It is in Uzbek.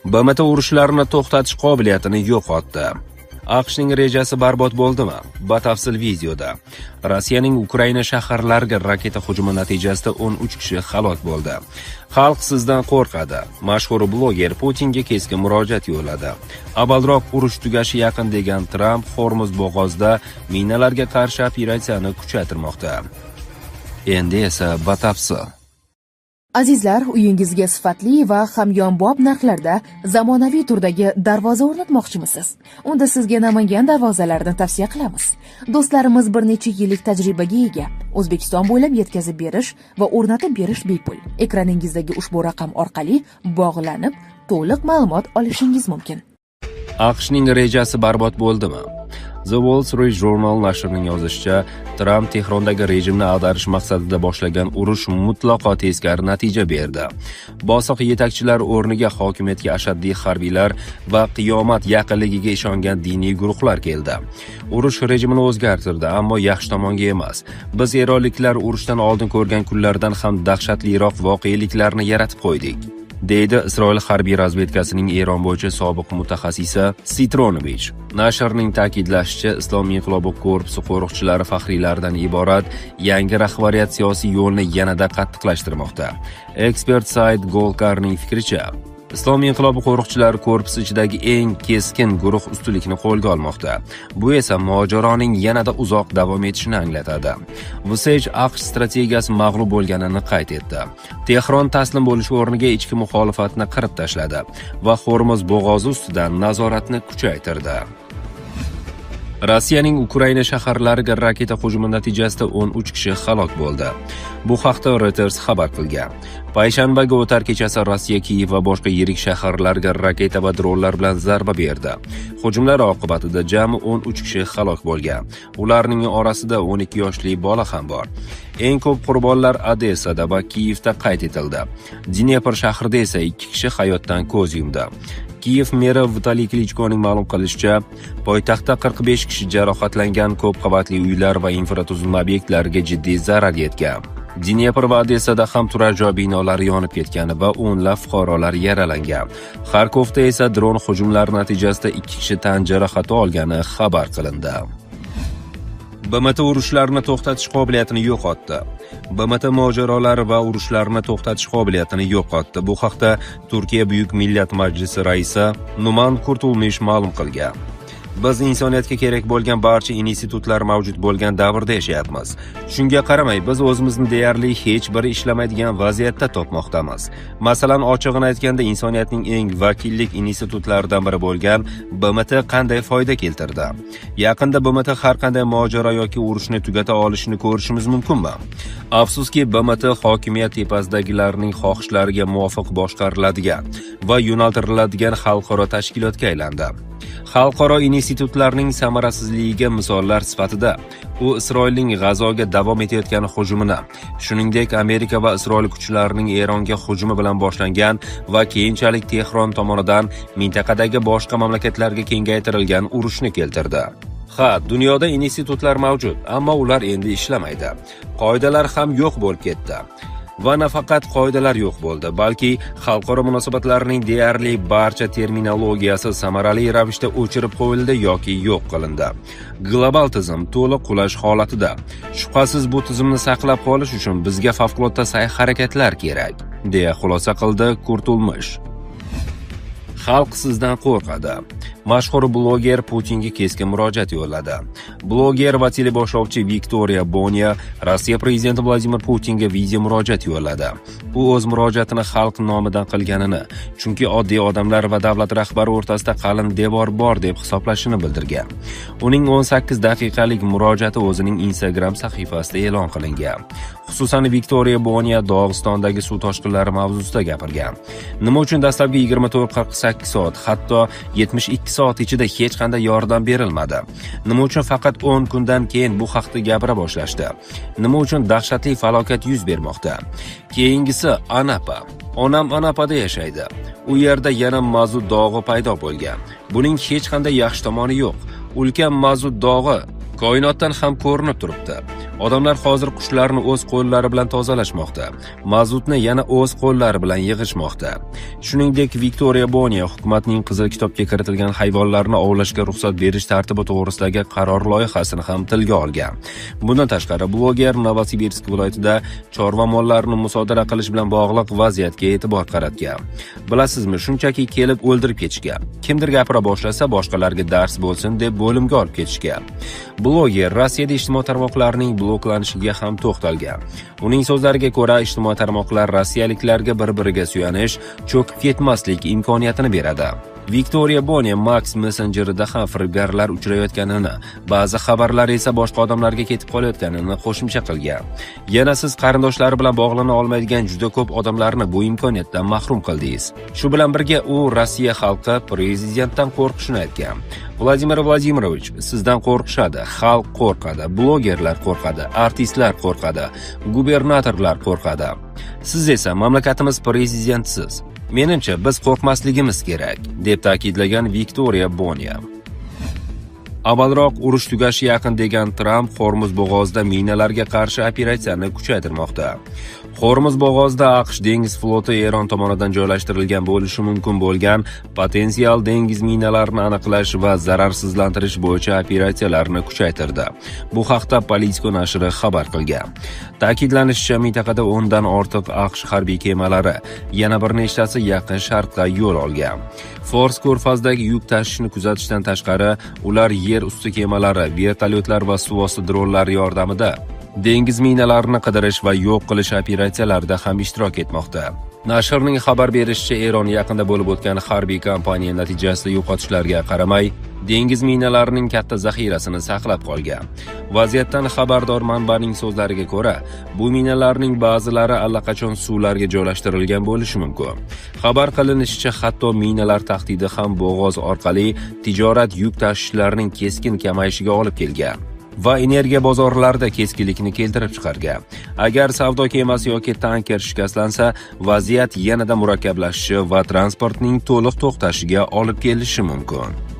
BMT urushlarni to'xtatish qobiliyatini yo'qotdi. AQShning rejasi barbod bo'ldimi? Batafsil videoda. Rossiyaning Ukraina shaharlariga raketa hujumi natijasida 13 kishi halok bo'ldi. Xalq sizdan qo'rqadi. Mashhur bloger Putinga keskin murojaat yo'lladi. Avvalroq urush tugashi yaqin degan Tramp Hormuz bo'g'ozida minalarga qarshi operatsiyani kuchaytirmoqda. Endi esa batafsil. Azizlar, uyingizga sifatli va hamyonbop narxlarda zamonaviy turdagi darvoza o'rnatmoqchimisiz? Unda sizga Namangan darvozalarini tavsiya qilamiz. Do'stlarimiz bir necha yillik tajribaga ega. O'zbekiston bo'ylab yetkazib berish va o'rnatib berish bepul. Ekraningizdagi ushbu raqam orqali bog'lanib, to'liq ma'lumot olishingiz mumkin. AQShning rejasi barbod bo'ldimi? The Wall Street Journal nashrining yozishicha, Tramp Tehrondagi rejimni ag'darish maqsadida boshlagan urush mutlaqo teskari natija berdi. Bosiq yetakchilar o'rniga hokimiyatga ashaddiy harbiylar va qiyomat yaqinligiga ishongan diniy guruhlar keldi. Urush rejimini o'zgartirdi, ammo yaxshi tomonga emas. Biz eronliklar urushdan oldin ko'rgan kunlardan ham dahshatliroq voqeliklarni yaratib qo'ydik, deydi Isroil harbiy razvedkasining Eron bo'yicha sobiq mutaxassisi Sitronovich. Nashrning ta'kidlashicha, Islom inqilobi korpusi qo'riqchilari faxriylaridan iborat yangi rahbariyat siyosiy yo'lni yanada qattiqlashtirmoqda. Ekspert Said Golkarning fikricha, Islom inqilobi qo'riqchilari korpusi ichidagi eng keskin guruh ustunlikni qo'lga olmoqda. Bu esa mojaroning yanada uzoq davom etishini anglatadi. Vusish AQSh strategiyasi mag'lub bo'lganini qayd etdi. Tehron taslim bo'lish o'rniga ichki muxolifatni qirib tashladi va Hormuz bo'g'ozi ustidan nazoratni kuchaytirdi. Rossiyaning Ukraina shaharlariga raketa hujumi natijasida 13 kishi halok bo'ldi. Bu haqda Reuters xabar qilgan. Payshanbaga o'tar kechasi Rossiya Kiyev va boshqa yirik shaharlarga raketa va dronlar bilan zarba berdi. Hujumlar oqibatida jami 13 kishi halok bo'lgan. Ularning orasida 12 yoshli bola ham bor. Eng ko'p qurbonlar Odessada va Kiyevda qayd etildi. Dnepr shahrida esa 2 kishi hayotdan ko'z yumdi. Kiyev meri Vitaliy Klichkoning ma'lum qilishicha, poytaxtda 45 kishi jarohatlangan, ko'p qavatli uylar va infratuzilma obyektlariga jiddiy zarar yetgan. Dnepr va Odessada ham turar joy binolari yonib ketgan va o'nlab fuqarolar yaralangan. Xarkovda esa dron hujumlari natijasida 2 kishi tan jarohati olgani xabar qilindi. BMT urushlarni to'xtatish qobiliyatini yo'qotdi. BMT mojarolari va urushlarni to'xtatish qobiliyatini yo'qotdi. Bu haqda Turkiya Buyuk Millat Majlisi raisi Numan Kurtulmush ma'lum qilgan. Biz insoniyatga kerak bo'lgan barcha institutlar mavjud bo'lgan davrda yashayapmiz. Shunga qaramay, biz o'zimizni deyarli hech biri ishlamaydigan vaziyatda topmoqdamiz. Masalan, ochig'ini aytganda, insoniyatning eng vakillik institutlaridan biri bo'lgan BMT qanday foyda keltirdi? Yaqinda BMT har qanday mojaro yoki urushni tugata olishini ko'rishimiz mumkinmi? Afsuski, BMT hokimiyat tepasidagilarning xohishlariga muvofiq boshqariladigan va yo'naltiriladigan xalqaro tashkilotga aylandi. Xalqaro institutlarning samarasizligiga misollar sifatida u Isroilning G'azoga davom etayotgan hujumini, shuningdek Amerika va Isroil kuchlarining Eronga hujumi bilan boshlangan va keyinchalik Tehron tomonidan mintaqadagi boshqa mamlakatlarga kengaytirilgan urushni keltirdi. Ha, dunyoda institutlar mavjud, ammo ular endi ishlamaydi. Qoidalar ham yo'q bo'lib ketdi. Va nafaqat qoidalar yo'q bo'ldi, balki xalqaro munosabatlarning deyarli barcha terminologiyasi samarali ravishda o'chirib qo'yildi yoki yo'q qilindi. Global tizim to'liq qulash holatida. Shubhasiz bu tizimni saqlab qolish uchun bizga favqulodda sa'y-harakatlar kerak, deya xulosa qildi Kurtulmush. Xalq sizdan qo'rqadi. Mashhur bloger Putinga keskin murojaat yo'lladi. Bloger va teleboshlovchi Viktoriya Bonya Rossiya prezidenti Vladimir Putinga video murojaat yo'lladi. U o'z murojaatini xalq nomidan qilganini, chunki oddiy odamlar va davlat rahbari o'rtasida qalin devor bor deb hisoblashini bildirgan. Uning 18 daqiqalik murojaati o'zining Instagram sahifasida e'lon qilingan. Xususan, Viktoriya Bonya Dog'istondagi suv toshqinlari mavzusida gapirgan. Nima uchun dastlabki 24-48 soat, hatto 72 soat ichida hech qanday yordam berilmadi? Nima uchun faqat 10 kundan keyin bu haqda gapira boshlashdi? Nima uchun dahshatli falokat yuz bermoqda? Keyingisi Anapa. Onam Anapada yashaydi. U yerda yana mazut dog'i paydo bo'lgan. Buning hech qanday yaxshi tomoni yo'q. Ulkan mazut dog'i koinotdan ham ko'rinib turibdi. Odamlar hozir qushlarni o'z qo'llari bilan tozalashmoqda. Mazutni yana o'z qo'llari bilan yig'ishmoqda. Shuningdek, Viktoriya Boniya hukumatning Qizil kitobga kiritilgan hayvonlarni ovlashga ruxsat berish tartibi to'g'risidagi qaror loyihasini ham tilga olgan. Bundan tashqari, bloger Novosibirsk viloyatida chorva mollarini musodara qilish bilan bog'liq vaziyatga e'tibor qaratgan. Bilasizmi, shunchaki kelib o'ldirib ketishgan. Kimdir gapira boshlasa, boshqalarga dars bo'lsin deb bo'limga olib ketishgan. Bloger Rossiyada ijtimoiy tarmoqlarning bloklanishiga ham to'xtalgan. Uning so'zlariga ko'ra, ijtimoiy tarmoqlar rossiyaliklarga bir-biriga suyanish, cho'kib ketmaslik imkoniyatini beradi. Viktoriya Boniya Max messenjerida ham firibgarlar uchrayotganini, ba'zi xabarlar esa boshqa odamlarga ketib qolayotganini qo'shimcha qilgan. Yana siz qarindoshlari bilan bog'lana olmaydigan juda ko'p odamlarni bu imkoniyatdan mahrum qildingiz. Shu bilan birga u Rossiya xalqi prezidentdan qo'rqishini aytgan. Vladimir Vladimirovich, sizdan qo'rqishadi, xalq qo'rqadi, blogerlar qo'rqadi, artistlar qo'rqadi, gubernatorlar qo'rqadi. Siz esa mamlakatimiz prezidentisiz. Menimcha biz qo'rqmasligimiz kerak, deb ta'kidlagan Viktoriya Boniya. Avvalroq urush tugashi yaqin degan Tramp Hormuz bo'g'ozida minalarga qarshi operatsiyani kuchaytirmoqda. Hormuz bo'g'ozida AQSh dengiz floti Eron tomonidan joylashtirilgan bo'lishi mumkin bo'lgan potensial dengiz minalarini aniqlash va zararsizlantirish bo'yicha operatsiyalarni kuchaytirdi. Bu haqda Politico nashri xabar qilgan. Ta'kidlanishicha, mintaqada 10 dan ortiq AQSh harbiy kemalari, yana bir nechtasi Yaqin Sharqqa yo'l olgan. Fors ko'rfazidagi yuk tashishni kuzatishdan tashqari, ular yer usti kemalari, vertolyotlar va suvosti dronlar yordamida dengiz minalarini qidirish va yo'q qilish operatsiyalarida ham ishtirok etmoqda. Nashrning xabar berishicha, Eron yaqinda bo'lib o'tgan harbiy kampaniya natijasida yo'qotishlarga qaramay, dengiz minalarining katta zaxirasini saqlab qolgan. Vaziyatdan xabardor manbaning so'zlariga ko'ra, bu minalarning ba'zilari allaqachon suvlarga joylashtirilgan bo'lishi mumkin. Xabar qilinishicha, hatto minalar tahdidi ham bo'g'oz orqali tijorat yuk tashishlarining keskin kamayishiga olib kelgan va energiya bozorlarida keskinlikni keltirib chiqargan. Agar savdo kemasi yoki tanker shikastlansa, vaziyat yanada murakkablashishi va transportning to'liq to'xtashiga olib kelishi mumkin.